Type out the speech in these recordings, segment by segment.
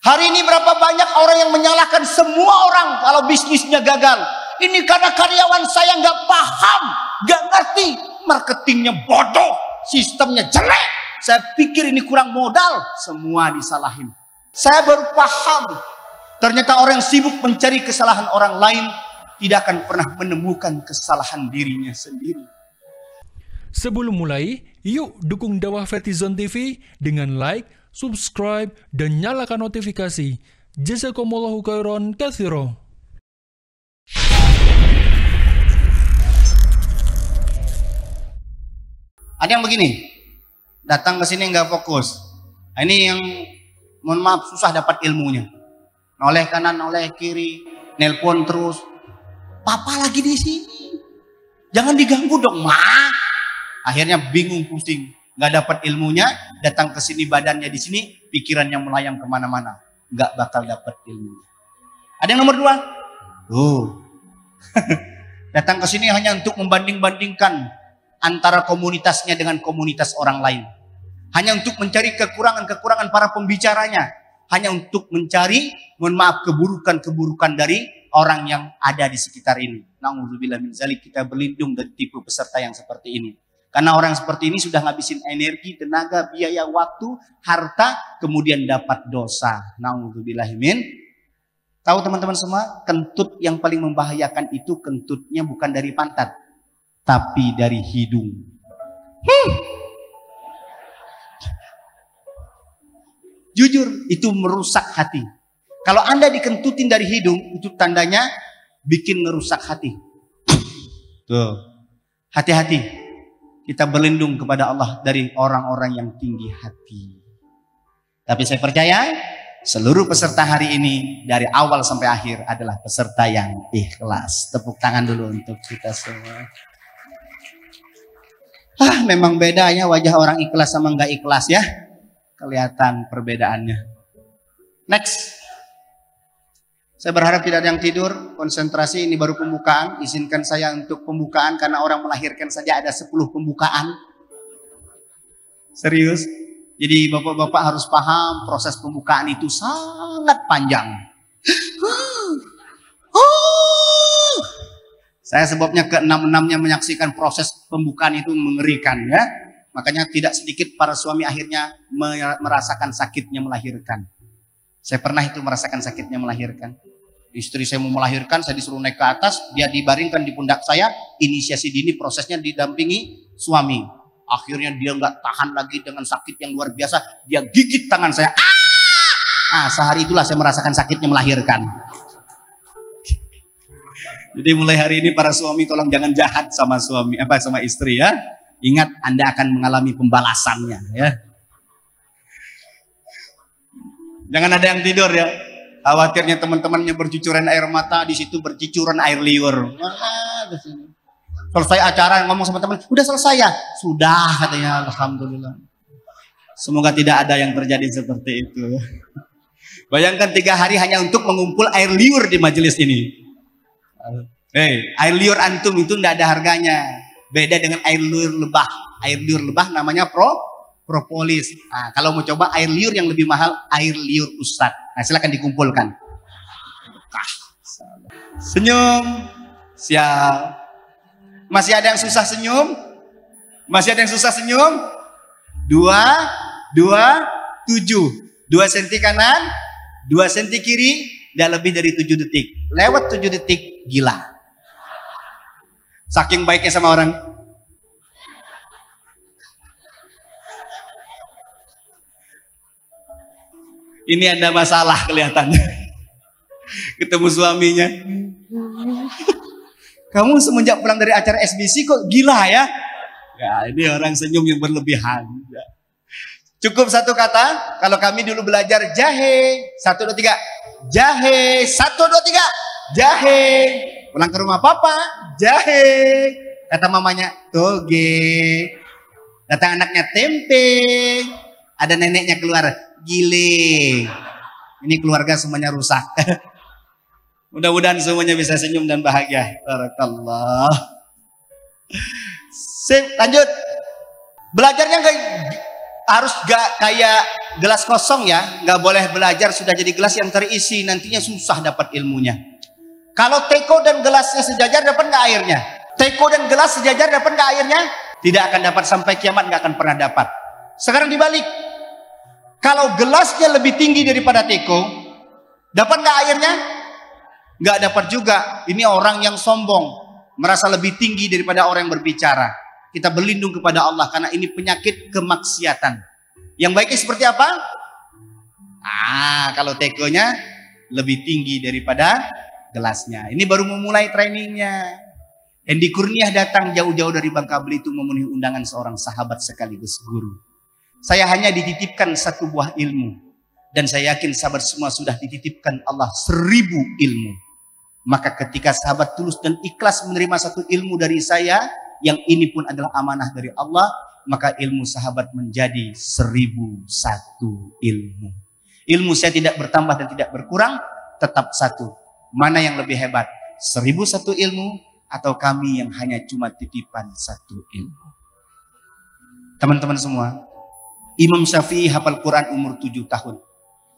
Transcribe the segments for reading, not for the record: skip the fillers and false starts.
Hari ini berapa banyak orang yang menyalahkan semua orang kalau bisnisnya gagal. Ini karena karyawan saya nggak paham, nggak ngerti, marketingnya bodoh, sistemnya jelek. Saya pikir ini kurang modal, semua disalahin. Saya baru paham, ternyata orang yang sibuk mencari kesalahan orang lain tidak akan pernah menemukan kesalahan dirinya sendiri. Sebelum mulai, yuk dukung dakwah Fethizon TV dengan like, subscribe, dan nyalakan notifikasi. Jazakumullahu khairan katsira. Ada yang begini, datang ke sini nggak fokus. Nah, ini yang mohon maaf susah dapat ilmunya. Noleh kanan, noleh kiri, nelpon terus. Papa lagi di sini, jangan diganggu dong, Ma. Akhirnya bingung, pusing, nggak dapat ilmunya. Datang ke sini badannya di sini, pikirannya melayang kemana-mana, nggak bakal dapat ilmunya. Ada yang nomor 2, datang ke sini hanya untuk membanding-bandingkan antara komunitasnya dengan komunitas orang lain. Hanya untuk mencari kekurangan-kekurangan para pembicaranya. Hanya untuk mencari, mohon maaf, keburukan-keburukan dari orang yang ada di sekitar ini. Na'udzubillah min zalik, kita berlindung dari tipe peserta yang seperti ini. Karena orang seperti ini sudah ngabisin energi, tenaga, biaya, waktu, harta, kemudian dapat dosa. Na'udzubillah min. Tahu teman-teman semua, kentut yang paling membahayakan itu kentutnya bukan dari pantat, tapi dari hidung. Jujur, itu merusak hati. Kalau Anda dikentutin dari hidung, itu tandanya bikin merusak hati. Tuh, hati-hati. Kita berlindung kepada Allah dari orang-orang yang tinggi hati. Tapi saya percaya, seluruh peserta hari ini dari awal sampai akhir adalah peserta yang ikhlas. Tepuk tangan dulu untuk kita semua. Memang bedanya wajah orang ikhlas sama nggak ikhlas ya. Kelihatan perbedaannya. Next. Saya berharap tidak ada yang tidur. Konsentrasi, ini baru pembukaan. Izinkan saya untuk pembukaan karena orang melahirkan saja ada 10 pembukaan. Serius. Jadi bapak-bapak harus paham proses pembukaan itu sangat panjang. Saya sebabnya ke-6-6-nya menyaksikan proses pembukaan itu mengerikan ya. Makanya tidak sedikit para suami akhirnya merasakan sakitnya melahirkan. Saya pernah itu merasakan sakitnya melahirkan. Istri saya mau melahirkan, saya disuruh naik ke atas, dia dibaringkan di pundak saya, inisiasi dini prosesnya didampingi suami. Akhirnya dia nggak tahan lagi dengan sakit yang luar biasa, dia gigit tangan saya. Sehari itulah saya merasakan sakitnya melahirkan. Jadi mulai hari ini para suami tolong jangan jahat sama sama istri ya. Ingat Anda akan mengalami pembalasannya ya. Jangan ada yang tidur ya. Khawatirnya teman-temannya bercucuran air mata, di situ bercucuran air liur. Selesai acara ngomong sama teman, udah selesai ya? Sudah katanya, alhamdulillah. Semoga tidak ada yang terjadi seperti itu. Bayangkan 3 hari hanya untuk mengumpul air liur di majelis ini. Air liur antum itu tidak ada harganya. Beda dengan air liur lebah. Air liur lebah namanya propolis. Kalau mau coba air liur yang lebih mahal, air liur Ustadz. Silakan dikumpulkan. Senyum. Siap. Masih ada yang susah senyum? Masih ada yang susah senyum? 2, 7. 2 senti kanan, 2 senti kiri, dan lebih dari 7 detik. Lewat 7 detik, gila. Saking baiknya sama orang. Ini ada masalah kelihatannya. Ketemu suaminya. Kamu semenjak pulang dari acara SBC kok gila ya? Ya, ini orang senyum yang berlebihan. Cukup 1 kata. Kalau kami dulu belajar jahe. 1, 2, 3. Jahe. 1, 2, 3. Jahe. Pulang ke rumah papa. Jahe. Kata mamanya toge. Datang anaknya tempe. Ada neneknya keluar. Gile. Ini keluarga semuanya rusak. Mudah-mudahan semuanya bisa senyum dan bahagia. Barakallah. Sip, lanjut. Belajarnya harus gak kayak gelas kosong ya, nggak boleh belajar sudah jadi gelas yang terisi, nantinya susah dapat ilmunya. Kalau teko dan gelasnya sejajar, dapat nggak airnya? Teko dan gelas sejajar, dapat nggak airnya? Tidak akan dapat, sampai kiamat nggak akan pernah dapat. Sekarang dibalik, kalau gelasnya lebih tinggi daripada teko, dapat nggak airnya? Nggak dapat juga. Ini orang yang sombong, merasa lebih tinggi daripada orang yang berbicara. Kita berlindung kepada Allah karena ini penyakit kemaksiatan. Yang baiknya seperti apa? Kalau tekonya lebih tinggi daripada gelasnya. Ini baru memulai trainingnya. Hendy Kurniah datang jauh-jauh dari Bangka Belitung memenuhi undangan seorang sahabat sekaligus guru. Saya hanya dititipkan satu buah ilmu. Dan saya yakin sahabat semua sudah dititipkan Allah 1000 ilmu. Maka ketika sahabat tulus dan ikhlas menerima satu ilmu dari saya, yang ini pun adalah amanah dari Allah, maka ilmu sahabat menjadi 1001 ilmu. Ilmu saya tidak bertambah dan tidak berkurang, tetap satu. Mana yang lebih hebat? 1001 ilmu atau kami yang hanya cuma titipan satu ilmu? Teman-teman semua, Imam Syafi'i hafal Quran umur 7 tahun.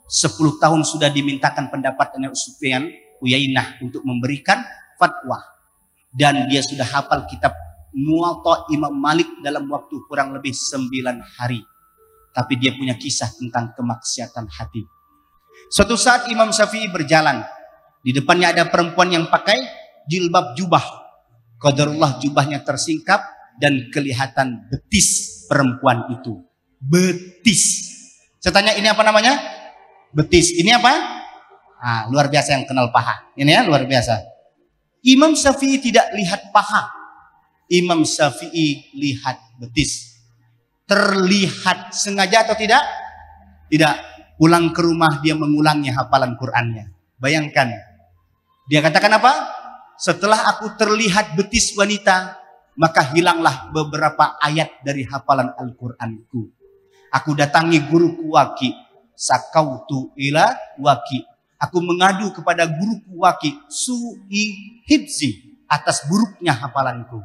10 tahun sudah dimintakan pendapat oleh Sufyan Uyainah untuk memberikan fatwa. Dan dia sudah hafal kitab Muwatta Imam Malik dalam waktu kurang lebih 9 hari. Tapi dia punya kisah tentang kemaksiatan hati. Suatu saat Imam Syafi'i berjalan. Di depannya ada perempuan yang pakai jilbab jubah. Qadarullah jubahnya tersingkap dan kelihatan betis perempuan itu. Betis. Saya tanya, ini apa namanya? Betis. Ini apa? Luar biasa yang kenal paha. Ini ya, luar biasa. Imam Syafi'i tidak lihat paha. Imam Syafi'i lihat betis. Terlihat sengaja atau tidak? Tidak. Pulang ke rumah dia mengulangi hafalan Qur'annya. Bayangkan. Dia katakan apa? Setelah aku terlihat betis wanita, maka hilanglah beberapa ayat dari hafalan Al-Qur'anku. Aku datangi guruku Waki. Sakautu ila Waki. Aku mengadu kepada guruku Waki. Su'i hibzi. Atas buruknya hafalanku.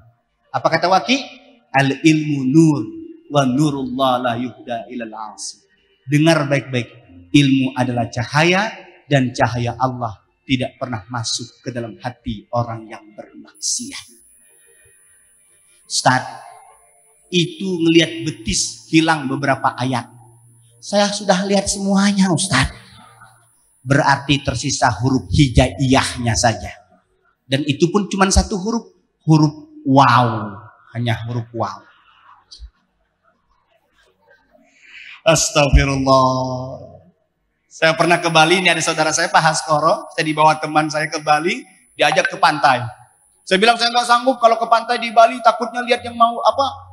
Apa kata Waki? Al-ilmu nur wa nurullah la yuhda ilal asi. Dengar baik-baik. Ilmu adalah cahaya dan cahaya Allah tidak pernah masuk ke dalam hati orang yang bermaksiat. Ustaz, itu ngelihat betis hilang beberapa ayat. Saya sudah lihat semuanya Ustaz. Berarti tersisa huruf hijaiyahnya saja. Dan itu pun cuma satu huruf. Huruf wow, hanya huruf wow. Astagfirullah. Saya pernah ke Bali, ini ada saudara saya Pak Haskoro, saya dibawa teman saya ke Bali, diajak ke pantai. Saya bilang saya nggak sanggup kalau ke pantai di Bali, takutnya lihat yang mau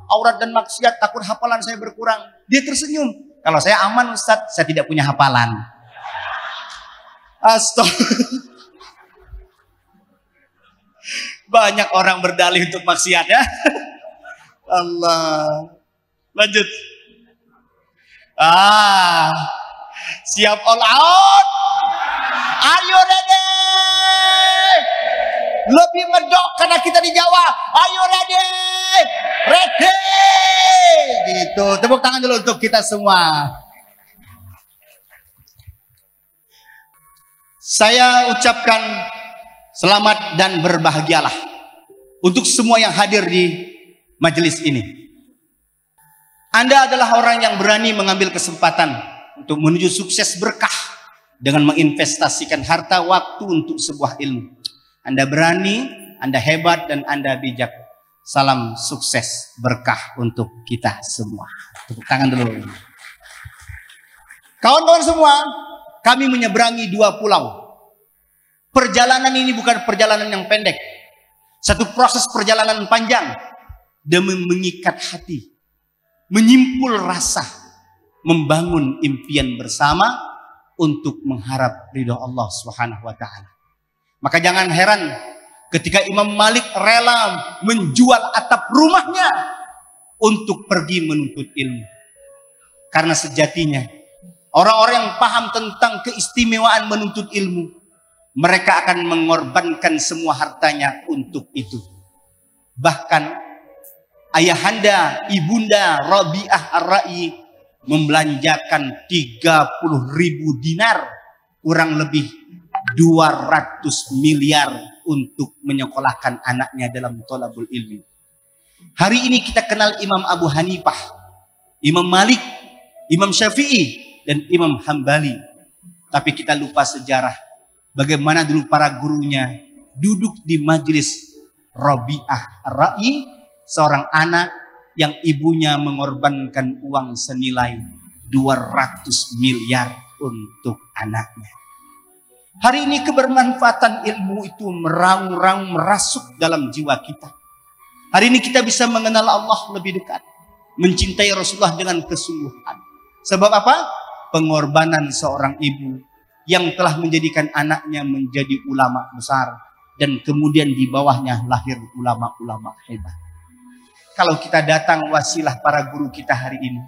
aurat dan maksiat, takut hafalan saya berkurang. Dia tersenyum. Kalau saya aman Ustadz, saya tidak punya hafalan. Astagfirullah. Banyak orang berdalih untuk maksiat ya. Allah. Lanjut. Siap all out. Are you ready? Lebih medok karena kita di Jawa. Are you ready? Ready. Gitu. Tepuk tangan dulu untuk kita semua. Saya ucapkan selamat dan berbahagialah untuk semua yang hadir di majelis ini. Anda adalah orang yang berani mengambil kesempatan untuk menuju sukses berkah dengan menginvestasikan harta waktu untuk sebuah ilmu. Anda berani, Anda hebat, dan Anda bijak. Salam sukses berkah untuk kita semua. Tepuk tangan dulu. Kawan-kawan semua, kami menyeberangi 2 pulau. Perjalanan ini bukan perjalanan yang pendek. Satu proses perjalanan panjang demi mengikat hati, menyimpul rasa, membangun impian bersama untuk mengharap ridho Allah Subhanahu wa taala. Maka jangan heran ketika Imam Malik rela menjual atap rumahnya untuk pergi menuntut ilmu. Karena sejatinya orang-orang yang paham tentang keistimewaan menuntut ilmu, mereka akan mengorbankan semua hartanya untuk itu. Bahkan ayahanda, ibunda Rabi'ah Ar-Ra'i membelanjakan 30.000 dinar, kurang lebih 200 miliar untuk menyekolahkan anaknya dalam thalabul ilmi. Hari ini kita kenal Imam Abu Hanifah, Imam Malik, Imam Syafi'i, dan Imam Hambali. Tapi kita lupa sejarah. Bagaimana dulu para gurunya duduk di majelis Rabi'ah Ar-Ra'i, seorang anak yang ibunya mengorbankan uang senilai 200 miliar untuk anaknya. Hari ini kebermanfaatan ilmu itu meraung-raung merasuk dalam jiwa kita. Hari ini kita bisa mengenal Allah lebih dekat, mencintai Rasulullah dengan kesungguhan. Sebab apa? Pengorbanan seorang ibu yang telah menjadikan anaknya menjadi ulama besar, dan kemudian di bawahnya lahir ulama-ulama hebat. Kalau kita datang wasilah para guru kita hari ini,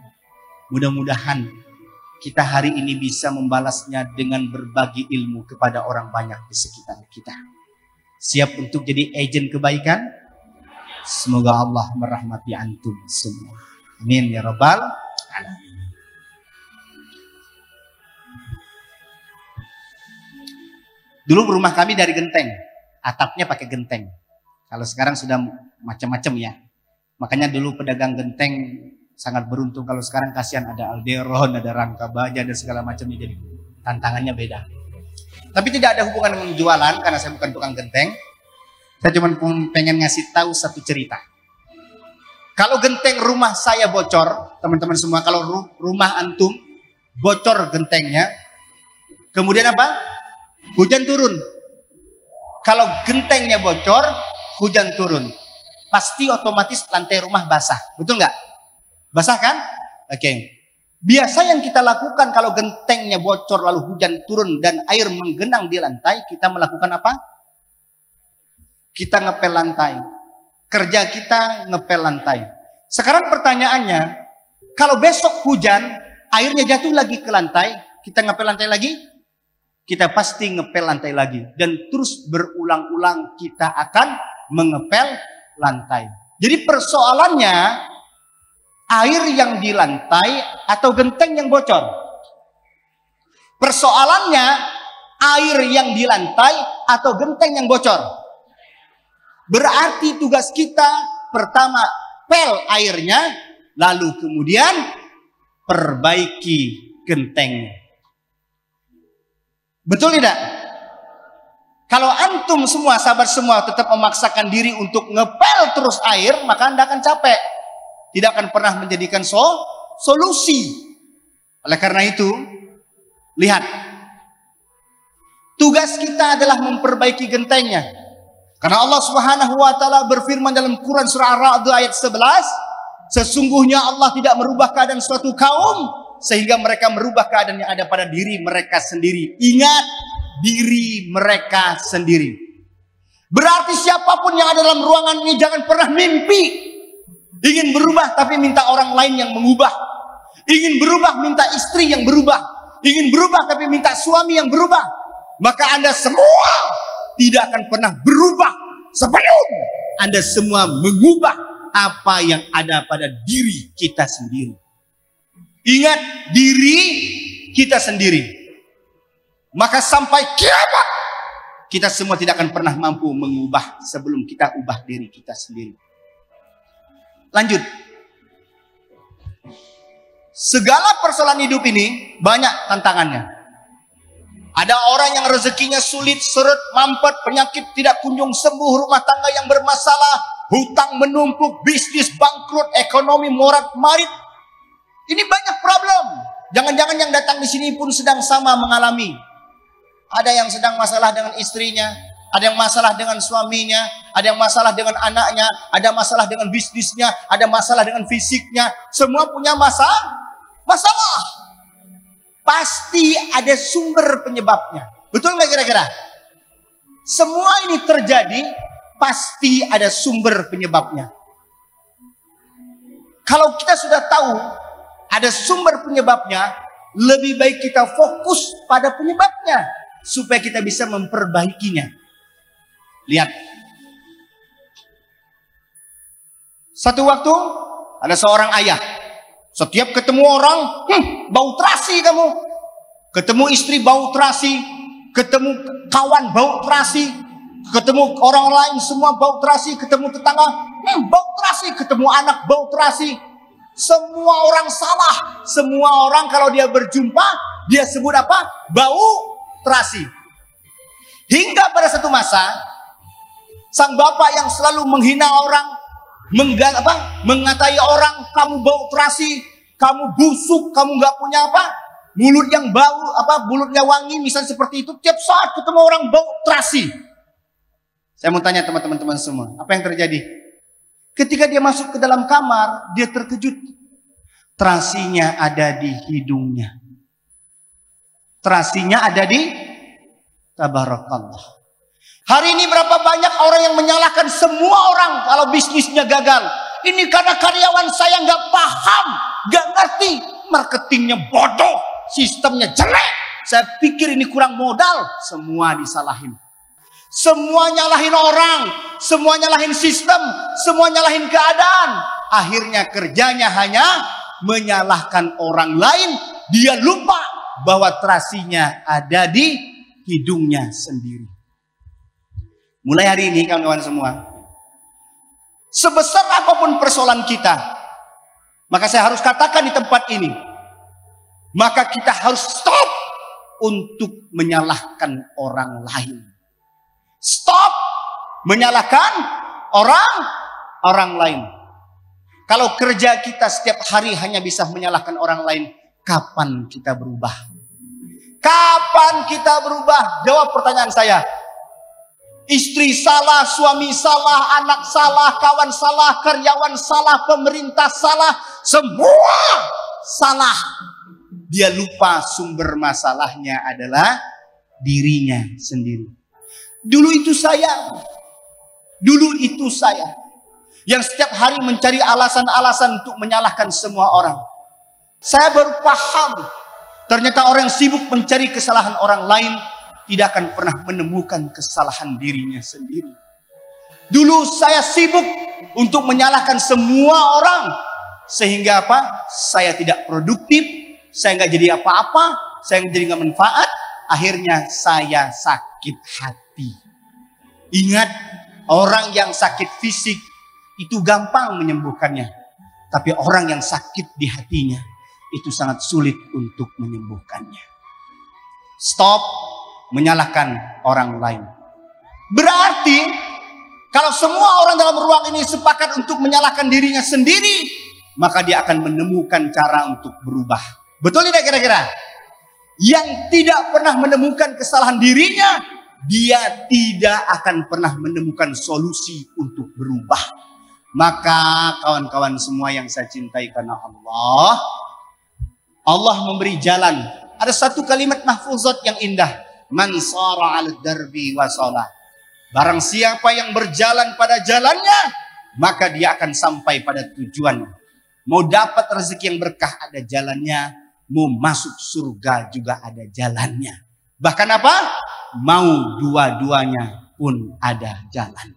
mudah-mudahan kita hari ini bisa membalasnya dengan berbagi ilmu kepada orang banyak di sekitar kita. Siap untuk jadi agen kebaikan? Semoga Allah merahmati antum semua. Amin ya rabbal alamin. Dulu rumah kami dari genteng, atapnya pakai genteng. Kalau sekarang sudah macam-macam ya. Makanya dulu pedagang genteng sangat beruntung. Kalau sekarang kasihan, ada alderon, ada rangka baja, dan segala macamnya, jadi tantangannya beda. Tapi tidak ada hubungan dengan jualan, karena saya bukan tukang genteng. Saya cuma pengen ngasih tahu satu cerita. Kalau genteng rumah saya bocor, teman-teman semua, kalau rumah antum bocor gentengnya, kemudian apa? Hujan turun. Kalau gentengnya bocor, hujan turun. Pasti otomatis lantai rumah basah. Betul nggak? Basah kan? Oke. Biasa yang kita lakukan kalau gentengnya bocor lalu hujan turun dan air menggenang di lantai, kita melakukan apa? Kita ngepel lantai. Kerja kita ngepel lantai. Sekarang pertanyaannya, kalau besok hujan, airnya jatuh lagi ke lantai, kita ngepel lantai lagi? Kita pasti ngepel lantai lagi. Dan terus berulang-ulang kita akan mengepel lantai. Jadi persoalannya, air yang di lantai atau genteng yang bocor? Persoalannya, air yang di lantai atau genteng yang bocor? Berarti tugas kita pertama pel airnya, lalu kemudian perbaiki gentengnya. Betul tidak? Kalau antum semua, sahabat semua, tetap memaksakan diri untuk ngepel terus air, maka Anda akan capek. Tidak akan pernah menjadikan solusi. Oleh karena itu, lihat. Tugas kita adalah memperbaiki gentengnya. Karena Allah Subhanahu wa taala berfirman dalam Quran surah Ar-Ra'd ayat 11, sesungguhnya Allah tidak merubah keadaan suatu kaum sehingga mereka merubah keadaan yang ada pada diri mereka sendiri. Ingat, diri mereka sendiri. Berarti siapapun yang ada dalam ruangan ini jangan pernah mimpi ingin berubah tapi minta orang lain yang mengubah. Ingin berubah minta istri yang berubah. Ingin berubah tapi minta suami yang berubah. Maka Anda semua tidak akan pernah berubah sebelum Anda semua mengubah apa yang ada pada diri kita sendiri. Ingat, diri kita sendiri. Maka sampai kiamat kita semua tidak akan pernah mampu mengubah sebelum kita ubah diri kita sendiri. Lanjut. Segala persoalan hidup ini banyak tantangannya. Ada orang yang rezekinya sulit, seret, mampet, penyakit tidak kunjung sembuh, rumah tangga yang bermasalah, hutang menumpuk, bisnis bangkrut, ekonomi morat-marit. Ini banyak problem. Jangan-jangan yang datang di sini pun sedang sama mengalami. Ada yang sedang masalah dengan istrinya, ada yang masalah dengan suaminya, ada yang masalah dengan anaknya, ada masalah dengan bisnisnya, ada masalah dengan fisiknya. Semua punya masalah. Pasti ada sumber penyebabnya. Betul nggak kira-kira? Semua ini terjadi, pasti ada sumber penyebabnya. Kalau kita sudah tahu ada sumber penyebabnya, lebih baik kita fokus pada penyebabnya supaya kita bisa memperbaikinya. Lihat. Satu waktu ada seorang ayah, Setiap ketemu orang, bau terasi kamu. Ketemu istri bau terasi, ketemu kawan bau terasi, ketemu orang lain semua bau terasi, ketemu tetangga bau terasi, ketemu anak bau terasi. Semua orang salah. Semua orang kalau dia berjumpa, dia sebut apa? Bau terasi. Hingga pada satu masa, sang bapak yang selalu menghina orang, mengatai orang, kamu bau terasi, kamu busuk, kamu nggak punya apa, mulut yang bau, mulutnya wangi, misalnya seperti itu. Tiap saat ketemu orang bau terasi. Saya mau tanya teman-teman semua, apa yang terjadi? Ketika dia masuk ke dalam kamar, dia terkejut. Terasinya ada di hidungnya. Terasinya ada di tabarakallah. Hari ini berapa banyak orang yang menyalahkan semua orang kalau bisnisnya gagal. Ini karena karyawan saya nggak paham, nggak ngerti, marketingnya bodoh, sistemnya jelek. Saya pikir ini kurang modal, semua disalahin. Semua nyalahin orang, semua nyalahin sistem, semua nyalahin keadaan. Akhirnya kerjanya hanya menyalahkan orang lain. Dia lupa bahwa terasinya ada di hidungnya sendiri. Mulai hari ini kawan-kawan semua, sebesar apapun persoalan kita, maka saya harus katakan di tempat ini, maka kita harus stop untuk menyalahkan orang lain. Stop menyalahkan orang lain. Kalau kerja kita setiap hari hanya bisa menyalahkan orang lain, kapan kita berubah? Kapan kita berubah? Jawab pertanyaan saya. Istri salah, suami salah, anak salah, kawan salah, karyawan salah, pemerintah salah, semua salah. Dia lupa sumber masalahnya adalah dirinya sendiri. Dulu itu saya yang setiap hari mencari alasan-alasan untuk menyalahkan semua orang. Saya baru paham, ternyata orang yang sibuk mencari kesalahan orang lain tidak akan pernah menemukan kesalahan dirinya sendiri. Dulu saya sibuk untuk menyalahkan semua orang, sehingga apa? Saya tidak produktif, saya nggak jadi apa-apa, saya jadi nggak manfaat. Akhirnya saya sakit hati. Ingat, orang yang sakit fisik itu gampang menyembuhkannya, tapi orang yang sakit di hatinya itu sangat sulit untuk menyembuhkannya. Stop menyalahkan orang lain. Berarti kalau semua orang dalam ruang ini sepakat untuk menyalahkan dirinya sendiri, maka dia akan menemukan cara untuk berubah. Betul tidak kira-kira? Yang tidak pernah menemukan kesalahan dirinya, dia tidak akan pernah menemukan solusi untuk berubah. Maka kawan-kawan semua yang saya cintai karena Allah memberi jalan. Ada satu kalimat mahfuzat yang indah. Man sara 'ala darbi wa shalah. Barang siapa yang berjalan pada jalannya, maka dia akan sampai pada tujuan. Mau dapat rezeki yang berkah ada jalannya, mau masuk surga juga ada jalannya. Bahkan apa? Mau dua-duanya pun ada jalan.